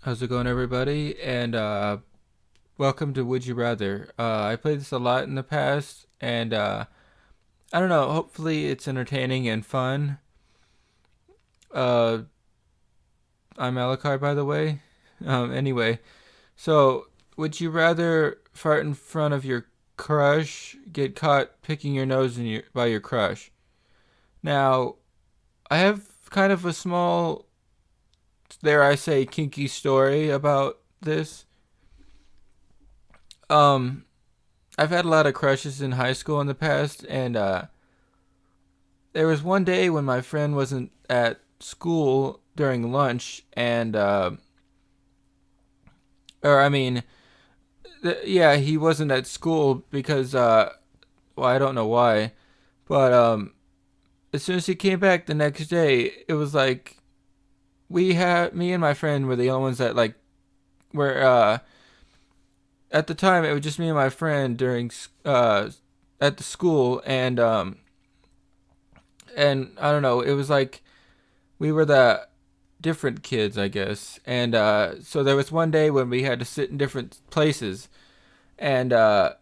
How's it going, everybody? And welcome to Would You Rather. I played this a lot in the past, and I don't know. Hopefully, it's entertaining and fun. Uh, I'm Alakar, by the way. Anyway, so would you rather fart in front of your crush, get caught picking your nose by your crush? Now, I have kind of a small, dare I say, kinky story about this. Um, I've had a lot of crushes in high school in the past, and there was one day when my friend wasn't at school during lunch, and or I mean, yeah, he wasn't at school because well, I don't know why, but as soon as he came back the next day, it was like me and my friend were the only ones that like were at the time it was just me and my friend during at the school, and I don't know, it was like we were the different kids, I guess. And so there was one day when we had to sit in different places, and one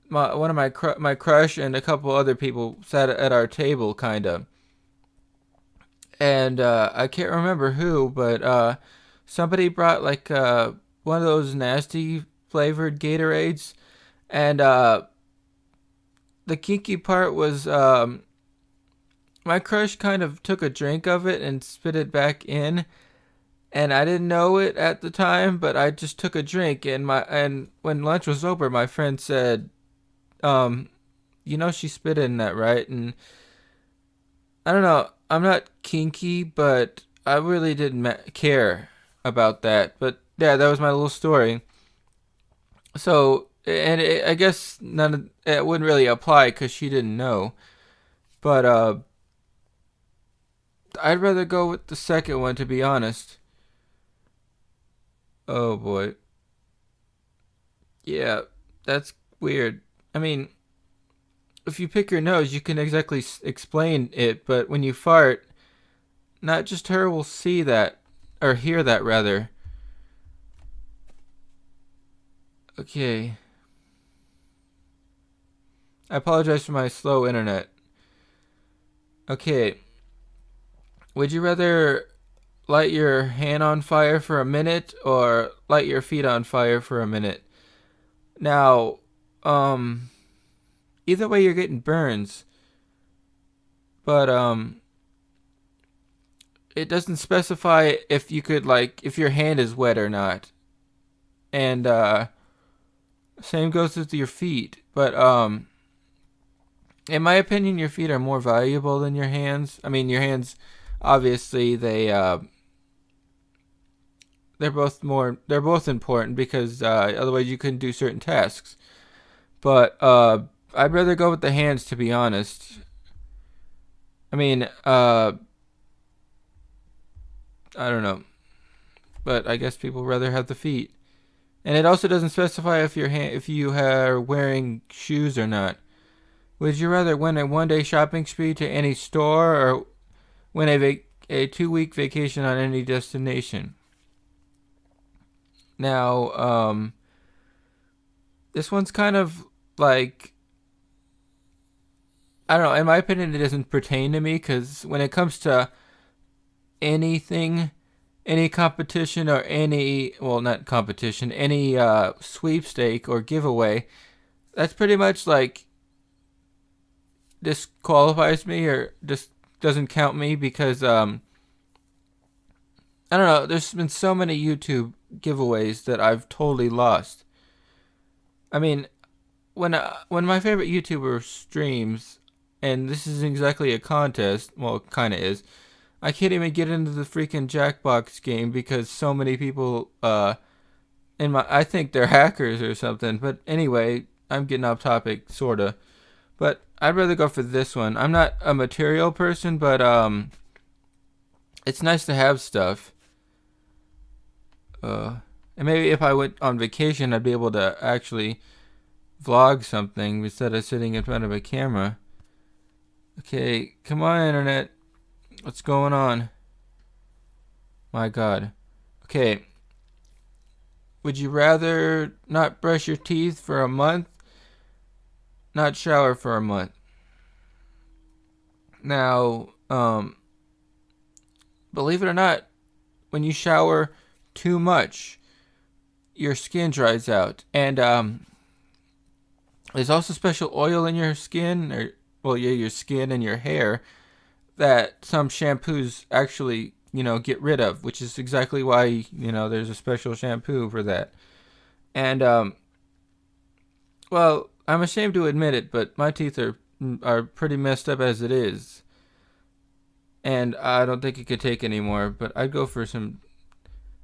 of my crush and a couple other people sat at our table, kind of. And I can't remember who, but somebody brought like one of those nasty flavored Gatorades, and the kinky part was my crush kind of took a drink of it and spit it back in, and I didn't know it at the time, but I just took a drink, and when lunch was over, my friend said, um, she spit in that, right? And I don't know, I'm not kinky, but I really didn't care about that. But yeah, that was my little story. So, and I guess none of it wouldn't really apply because she didn't know. But I'd rather go with the second one, to be honest. Oh boy. Yeah, that's weird. I mean, if you pick your nose, you can exactly explain it, but when you fart, not just her will see that, or hear that rather. Okay. I apologize for my slow internet. Okay. Would you rather light your hand on fire for a minute or light your feet on fire for a minute? Now, um, either way you're getting burns, but it doesn't specify if you could like if your hand is wet or not. And same goes with your feet, but in my opinion your feet are more valuable than your hands. I mean, your hands obviously they're both important because otherwise you couldn't do certain tasks. But I'd rather go with the hands, to be honest. I mean, I don't know, but I guess people rather have the feet. And it also doesn't specify if you are wearing shoes or not. Would you rather win a one-day shopping spree to any store or win a 2-week vacation on any destination? Now, this one's kind of like, I don't know. In my opinion, it doesn't pertain to me because when it comes to anything, any competition or any, well, not competition, any sweepstake or giveaway, that's pretty much like disqualifies me or just doesn't count me because I don't know. There's been so many YouTube giveaways that I've totally lost. I mean, when my favorite YouTuber streams, and this isn't exactly a contest, well, it kind of is. I can't even get into the freaking Jackbox game because so many people I think they're hackers or something. But anyway, I'm getting off topic, sorta. But I'd rather go for this one. I'm not a material person, but it's nice to have stuff. And maybe if I went on vacation, I'd be able to actually vlog something instead of sitting in front of a camera. Okay, come on, internet. What's going on? My God. Okay. Would you rather not brush your teeth for a month, not shower for a month? Now, believe it or not, when you shower too much, your skin dries out, and there's also special oil in your skin, or well, yeah, your skin and your hair that some shampoos actually, get rid of, which is exactly why, there's a special shampoo for that. And well, I'm ashamed to admit it, but my teeth are pretty messed up as it is, and I don't think it could take any more. But I'd go for some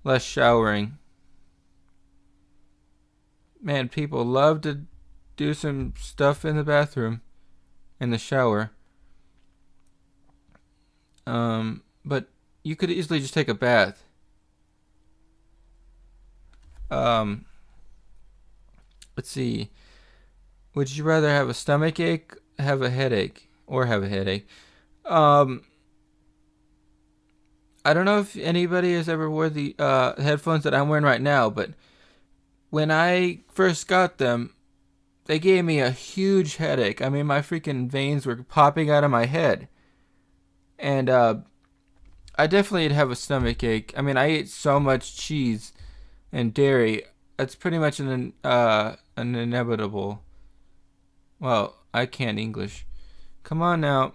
less showering. Man, people love to do some stuff in the bathroom, in the shower. But you could easily just take a bath. Um, let's see. Would you rather have a stomach ache, have a headache, or have a headache? Um, I don't know if anybody has ever wore the headphones that I'm wearing right now, but when I first got them, they gave me a huge headache. I mean, my freaking veins were popping out of my head. And I definitely have a stomach ache. I mean, I ate so much cheese and dairy. It's pretty much an inevitable. Well, I can't English. Come on now.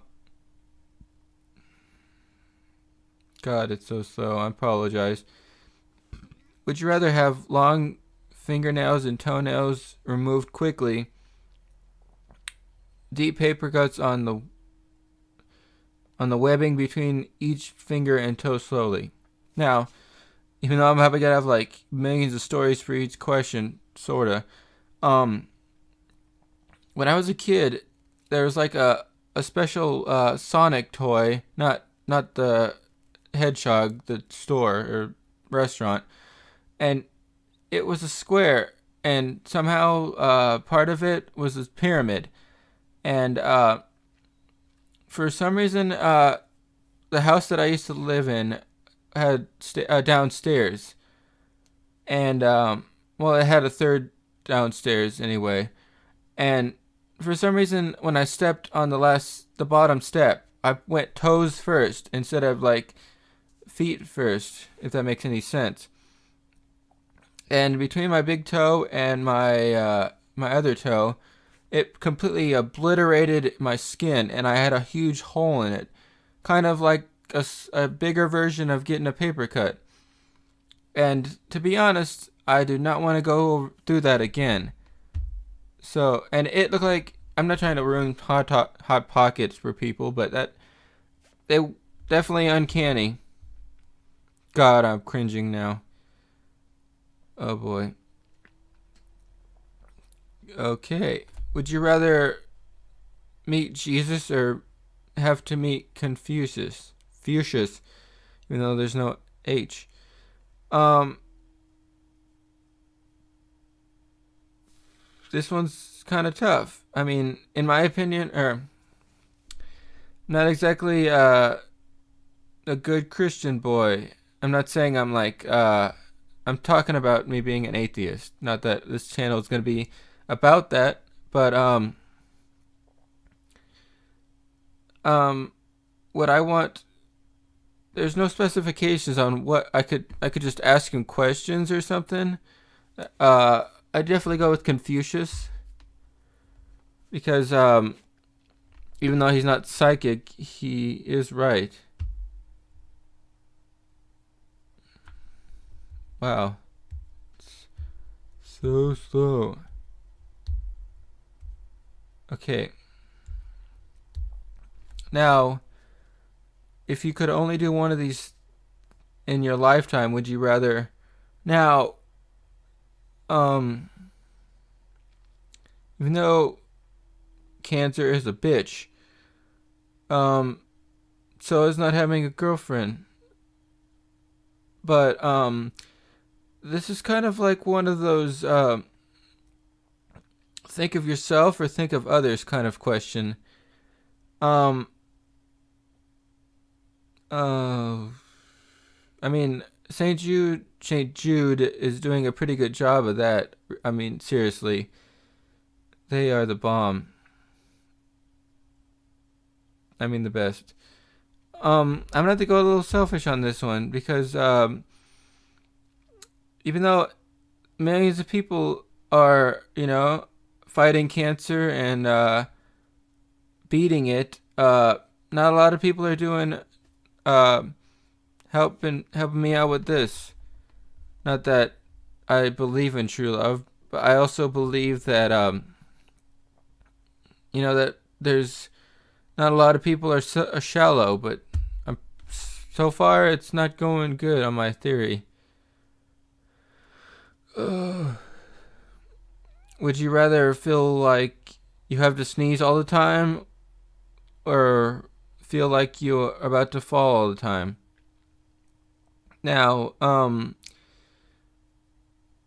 God, it's so slow. I apologize. Would you rather have long fingernails and toenails removed quickly, deep paper cuts on the webbing between each finger and toe slowly? Now, even though I'm probably gonna have like millions of stories for each question, sorta. Um, when I was a kid, there was like a special Sonic toy, not the Hedgehog, the store or restaurant, and it was a square, and somehow part of it was a pyramid, and for some reason the house that I used to live in had downstairs, and well, it had a third downstairs anyway, and for some reason when I stepped on the bottom step, I went toes first instead of like feet first, if that makes any sense. And between my big toe and my other toe, it completely obliterated my skin, and I had a huge hole in it, kind of like a bigger version of getting a paper cut. And to be honest, I do not want to go through that again. So, and it looked like, I'm not trying to ruin hot pockets for people, but they definitely uncanny. God, I'm cringing now. Oh boy. Okay. Would you rather meet Jesus or have to meet Confucius? Confucius, even though there's no H. Um, this one's kind of tough. I mean, in my opinion, or not exactly a good Christian boy. I'm not saying I'm like I'm talking about me being an atheist. Not that this channel is going to be about that, but what I want, there's no specifications on what I could just ask him questions or something. I definitely go with Confucius because even though he's not psychic, he is right. Wow. It's so slow. Okay. Now, if you could only do one of these in your lifetime, would you rather? Now, um, even though cancer is a bitch, so is not having a girlfriend. But this is kind of like one of those think of yourself or think of others kind of question. Um, uh, I mean, St. Jude is doing a pretty good job of that. I mean, seriously, they are the bomb. I mean, the best. I'm gonna have to go a little selfish on this one because even though millions of people are, fighting cancer and beating it, not a lot of people are doing uh, helping me out with this. Not that I believe in true love, but I also believe that that there's not a lot of people are shallow, but so far it's not going good on my theory. Ugh. Would you rather feel like you have to sneeze all the time or feel like you're about to fall all the time? Now,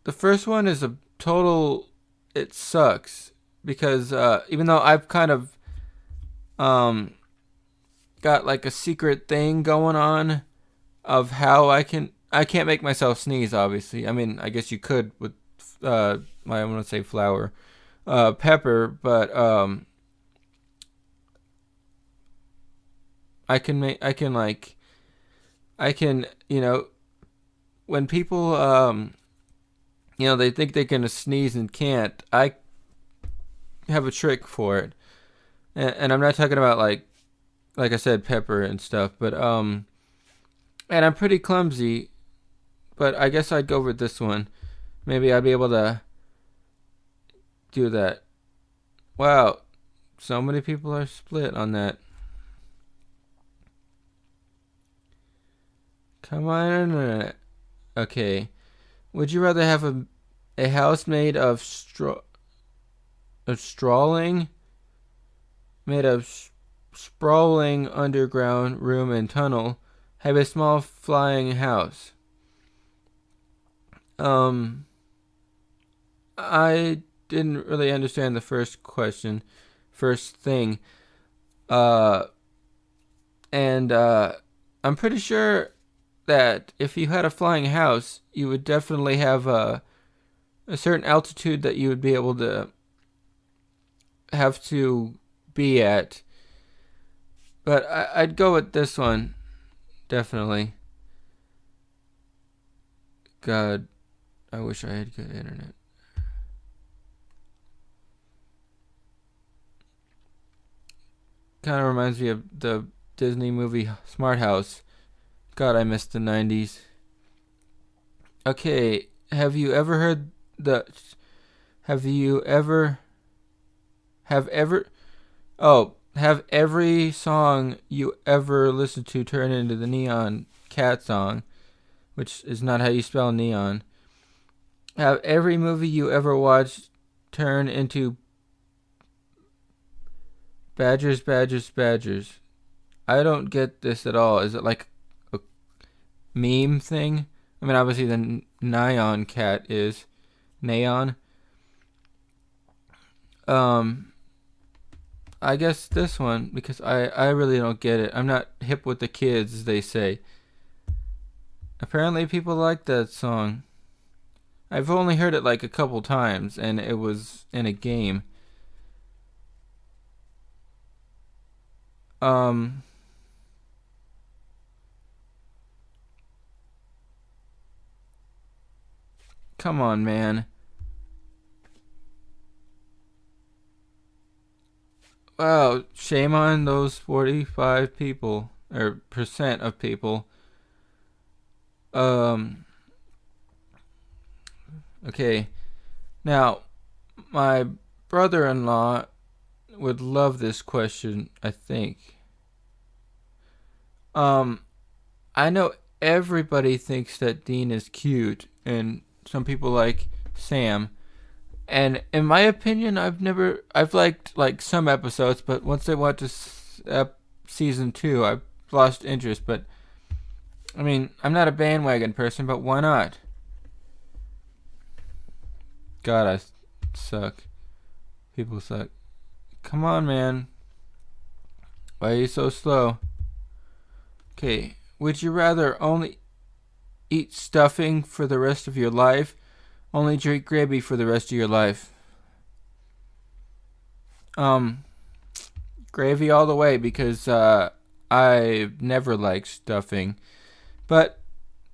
the first one is a total. It sucks because even though I've kind of um, got like a secret thing going on of how I can't make myself sneeze. Obviously, I mean, I guess you could with I want to say flour, pepper, but I can when people they think they're gonna sneeze and can't. I have a trick for it, and I'm not talking about like I said, pepper and stuff, but and I'm pretty clumsy, but I guess I'd go with this one. Maybe I'd be able to do that. Wow, so many people are split on that. Come on, internet. Okay, would you rather have a house made of strawling, made of sprawling underground room and tunnel, have a small flying house? I didn't really understand the first thing. Uh, and I'm pretty sure that if you had a flying house, you would definitely have a certain altitude that you would be able to have to be at. But I'd go with this one, definitely. God, I wish I had good internet. Kind of reminds me of the Disney movie Smart House. God, I missed the 90s. Okay, have you ever heard the have you ever have ever oh, have every song you ever listened to turn into the Neon Cat song, which is not how you spell neon. Have every movie you ever watched turn into Badgers, Badgers, Badgers. I don't get this at all. Is it like a meme thing? I mean, obviously the Neon Cat is Neon. I guess this one because I really don't get it. I'm not hip with the kids, as they say. Apparently, people like that song. I've only heard it like a couple times, and it was in a game. Um, Come on, man. Wow, shame on those 45 people or percent of people. Um, okay. Now, my brother-in-law would love this question, I think. Um, I know everybody thinks that Dean is cute, and some people like Sam. And in my opinion, I've liked like some episodes, but once they went to season 2, I've lost interest. But I mean, I'm not a bandwagon person, but why not? God, I suck. People suck. Come on, man. Why are you so slow? Okay, would you rather only eat stuffing for the rest of your life, only drink gravy for the rest of your life. Um, Gravy all the way because I never liked stuffing, but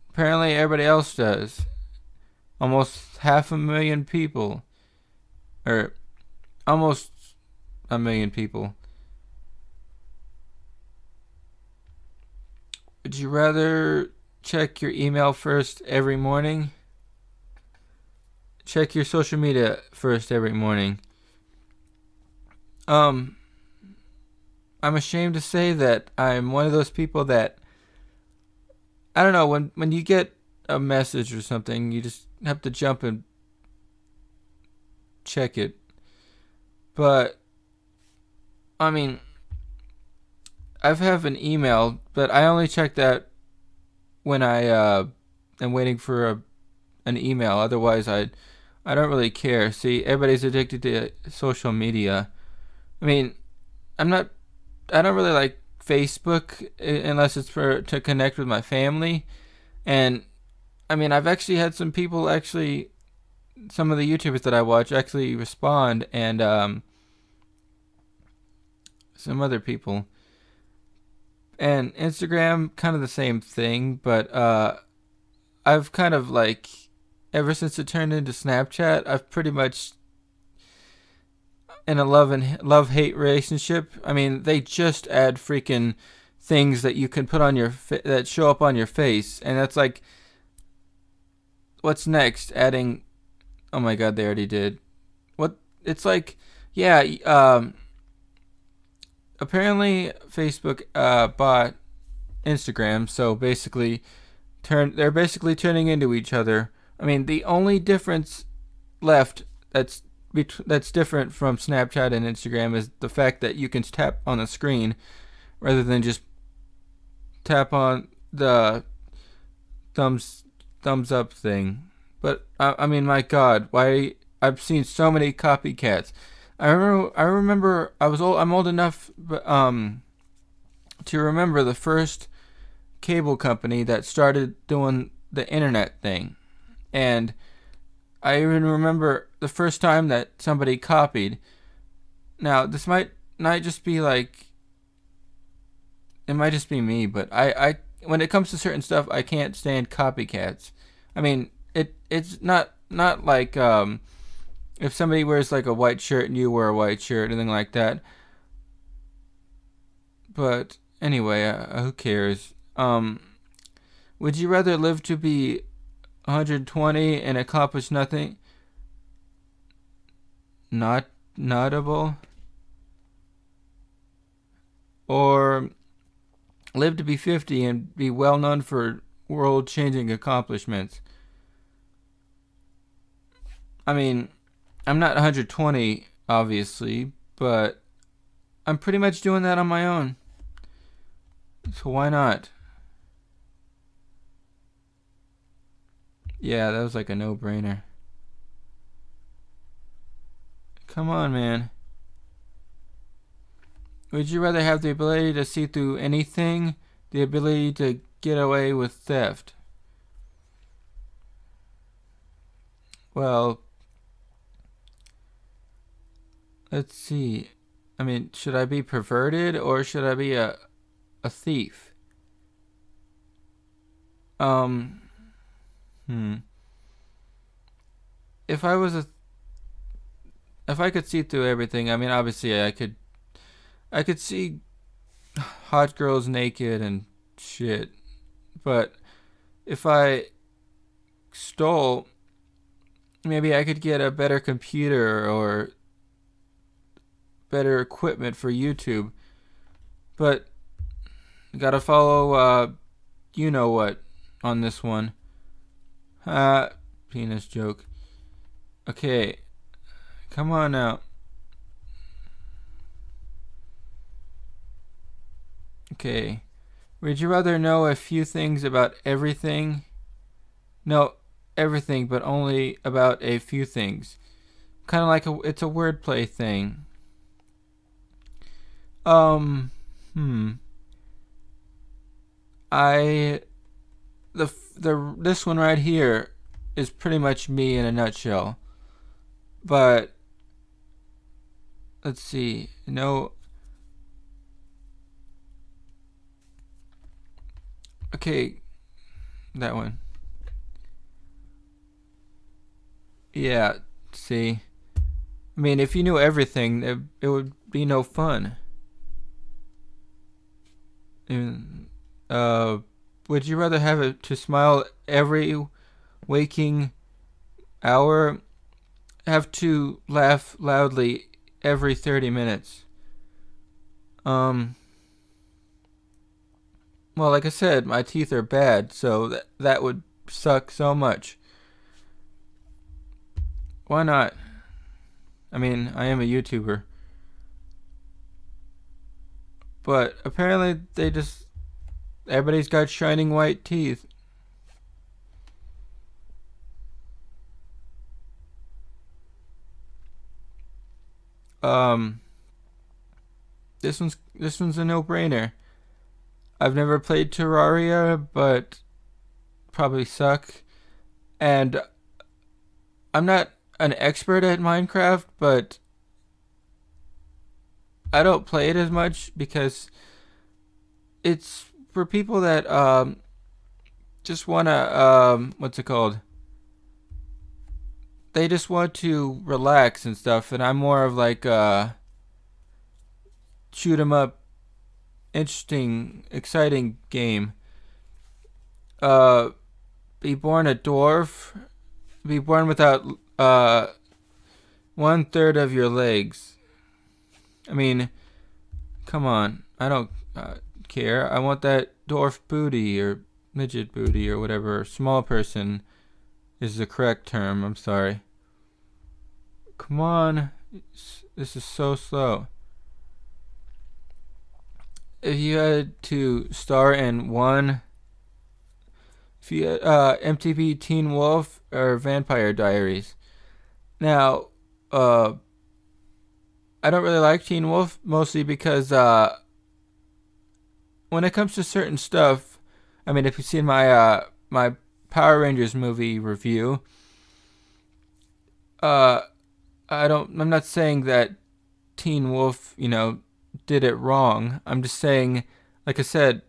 apparently everybody else does. Almost 500,000 people, or almost a million people. Would you rather check your email first every morning? Check your social media first every morning. I'm ashamed to say that I'm one of those people that, I don't know, when you get a message or something, you just have to jump and check it. But I mean, I've have an email, but I only check that when I am waiting for an email. Otherwise, I don't really care. See, everybody's addicted to social media. I mean, I'm not. I don't really like Facebook unless it's to connect with my family. And I mean, I've actually had some people some of the YouTubers that I watch actually respond, and some other people. And Instagram, kind of the same thing, but I've kind of like, ever since it turned into Snapchat, I've pretty much in a love hate relationship. I mean, they just add freaking things that you can put on that show up on your face, and that's like, what's next? Adding, oh my god, they already did. What? It's like, yeah. Apparently, Facebook bought Instagram, so basically, they're basically turning into each other. I mean, the only difference left that's different from Snapchat and Instagram is the fact that you can tap on the screen rather than just tap on the thumbs up thing. But I mean, my God, why? I've seen so many copycats. I remember I'm old enough to remember the first cable company that started doing the internet thing. And I even remember the first time that somebody copied. Now, this might not just be like, it might just be me, but I when it comes to certain stuff, I can't stand copycats. I mean, it's not like if somebody wears like a white shirt and you wear a white shirt, anything like that. But anyway, who cares? Would you rather live to be 120 and accomplish nothing? Not notable? Or live to be 50 and be well known for world-changing accomplishments? I mean, I'm not 120, obviously, but I'm pretty much doing that on my own. So why not? Yeah, that was like a no-brainer. Come on, man. Would you rather have the ability to see through anything, the ability to get away with theft? Well, let's see. I mean, should I be perverted or should I be a thief? Hmm. If I was if I could see through everything, I mean, obviously I could see hot girls naked and shit. But if I stole, maybe I could get a better computer or better equipment for YouTube. But gotta follow you know what on this one. Penis joke. Okay. Come on now. Okay. Would you rather know a few things about everything? No, everything, but only about a few things. Kind of like it's a wordplay thing. Hmm. I this one right here is pretty much me in a nutshell. But let's see. No. Okay, that one. Yeah, see. I mean, if you knew everything, it would be no fun. And, would you rather have it to smile every waking hour, have to laugh loudly every 30 minutes? Well, like I said, my teeth are bad, so that would suck so much. Why not? I mean, I am a YouTuber. But apparently everybody's got shining white teeth. Um, this one's a no-brainer. I've never played Terraria, but probably suck. And I'm not an expert at Minecraft, but I don't play it as much because it's for people that just wanna what's it called? They just want to relax and stuff, and I'm more of like shoot 'em up, interesting, exciting game. Uh, be born a dwarf, be born without 1/3 of your legs. I mean, come on, I don't care. I want that dwarf booty or midget booty or whatever. Small person is the correct term. I'm sorry. Come on, this is so slow. If you had to star in one, if you had, MTV Teen Wolf or Vampire Diaries. Now, I don't really like Teen Wolf mostly because when it comes to certain stuff, I mean, if you've seen my Power Rangers movie review, uh, I'm not saying that Teen Wolf, did it wrong. I'm just saying, like I said,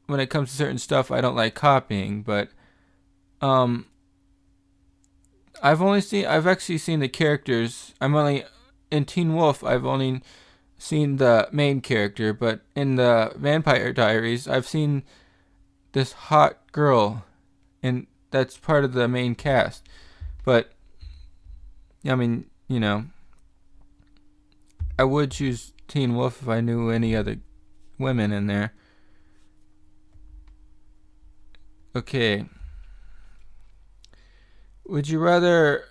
when it comes to certain stuff, I don't like copying. But um, I've actually seen the characters. I'm only in Teen Wolf. I've only seen the main character, but in the Vampire Diaries, I've seen this hot girl, and that's part of the main cast. But I mean, I would choose Teen Wolf if I knew any other women in there. Okay. Would you rather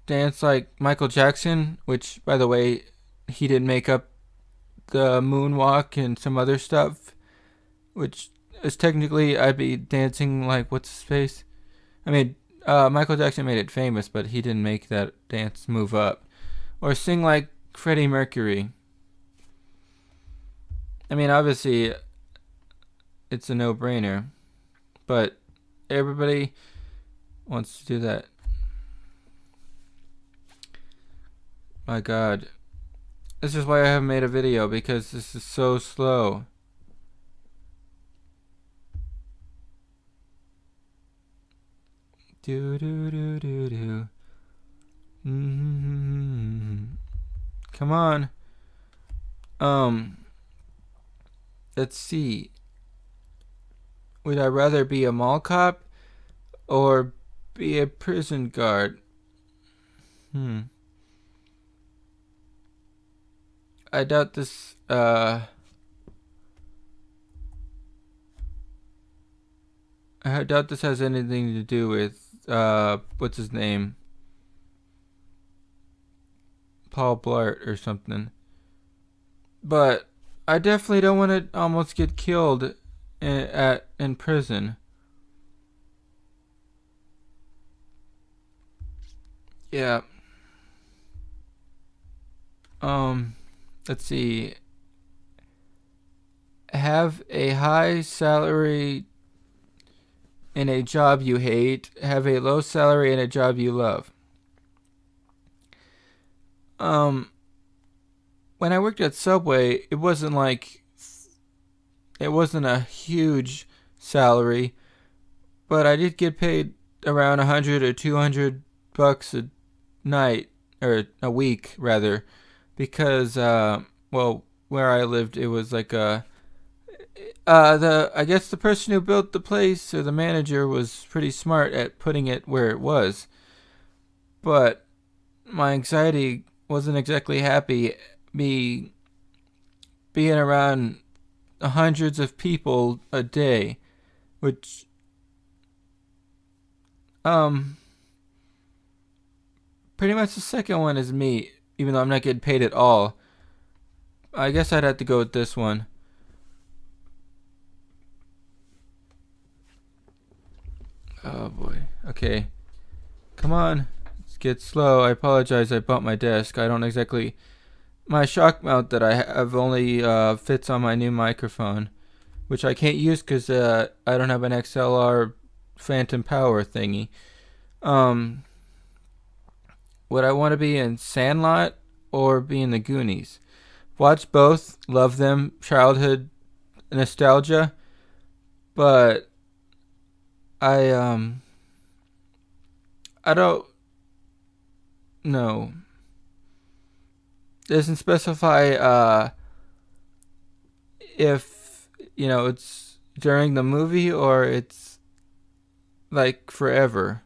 dance like Michael Jackson, which, by the way, he did make up the moonwalk and some other stuff, which is technically I'd be dancing like what's his face? I mean, Michael Jackson made it famous, but he didn't make that dance move up. Or sing like Freddie Mercury. I mean, obviously, it's a no-brainer, but everybody wants to do that. My God. This is why I haven't made a video, because this is so slow. Do do do do do. Come on. Let's see. Would I rather be a mall cop or be a prison guard? I doubt this, I doubt this has anything to do with, what's his name? Paul Blart or something. But I definitely don't want to almost get killed in prison. Yeah. Let's see. Have a high salary in a job you hate, have a low salary in a job you love? Um, when I worked at Subway, it wasn't a huge salary, but I did get paid around 100 or 200 bucks a night, or a week rather, because well, where I lived, it was like a the I guess the person who built the place, or the manager, was pretty smart at putting it where it was. But my anxiety wasn't exactly happy me being around hundreds of people a day, which um pretty much the second one is me, even though I'm not getting paid at all. I guess I'd have to go with this one. Oh boy. Okay. Come on. Let's get slow. I apologize. I bumped my desk. I don't exactly. My shock mount that I have only fits on my new microphone, which I can't use because I don't have an XLR Phantom Power thingy. Um, would I want to be in Sandlot or be in the Goonies? Watch both. Love them. Childhood nostalgia. But I I don't know. It doesn't specify if it's during the movie or it's like forever.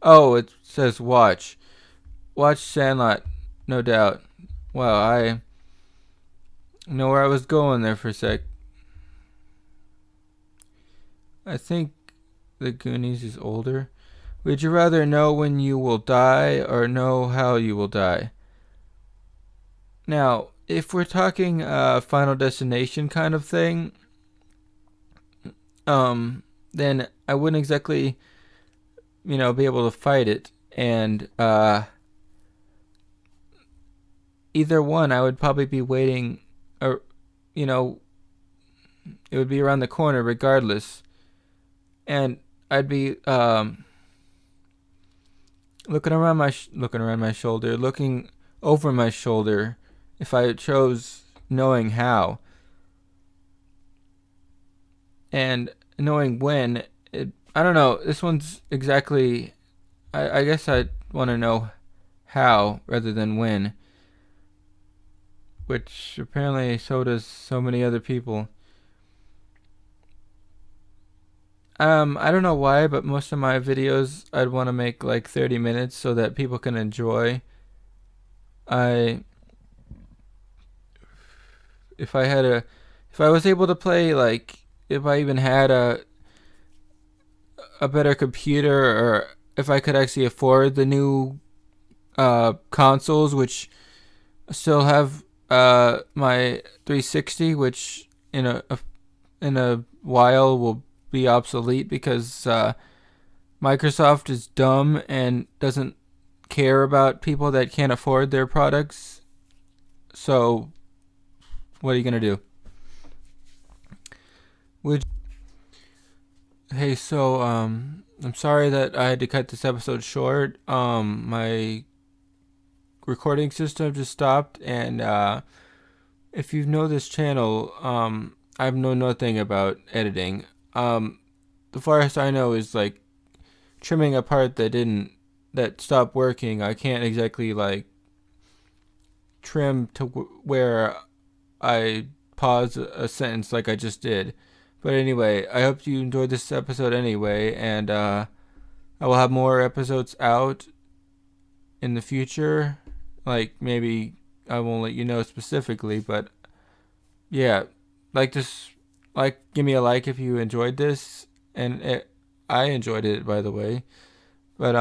Oh, it says watch Sandlot, no doubt. Wow, I know where I was going there for a sec. I think the Goonies is older. Would you rather know when you will die or know how you will die? Now, if we're talking Final Destination kind of thing, then I wouldn't exactly, be able to fight it. And either one, I would probably be waiting, or, it would be around the corner regardless. And I'd be looking around my shoulder, looking over my shoulder, if I chose knowing how and knowing when. I don't know. This one's exactly. I guess I want to know how rather than when, which apparently so does so many other people. I don't know why, but most of my videos I'd want to make like 30 minutes so that people can enjoy. I if I had a if I was able to play, like, if I even had a better computer, or if I could actually afford the new consoles, which still have my 360, which in a while will be obsolete because Microsoft is dumb and doesn't care about people that can't afford their products. So what are you gonna do? Would Hey, so I'm sorry that I had to cut this episode short. My recording system just stopped, and if you know this channel, I know nothing about editing. The farthest I know is like trimming a part that stopped working. I can't exactly like trim to where I pause a sentence like I just did. But anyway, I hope you enjoyed this episode anyway, and I will have more episodes out in the future. Like, maybe I won't let you know specifically, but yeah, like this, like, give me a like if you enjoyed this, and I enjoyed it, by the way. But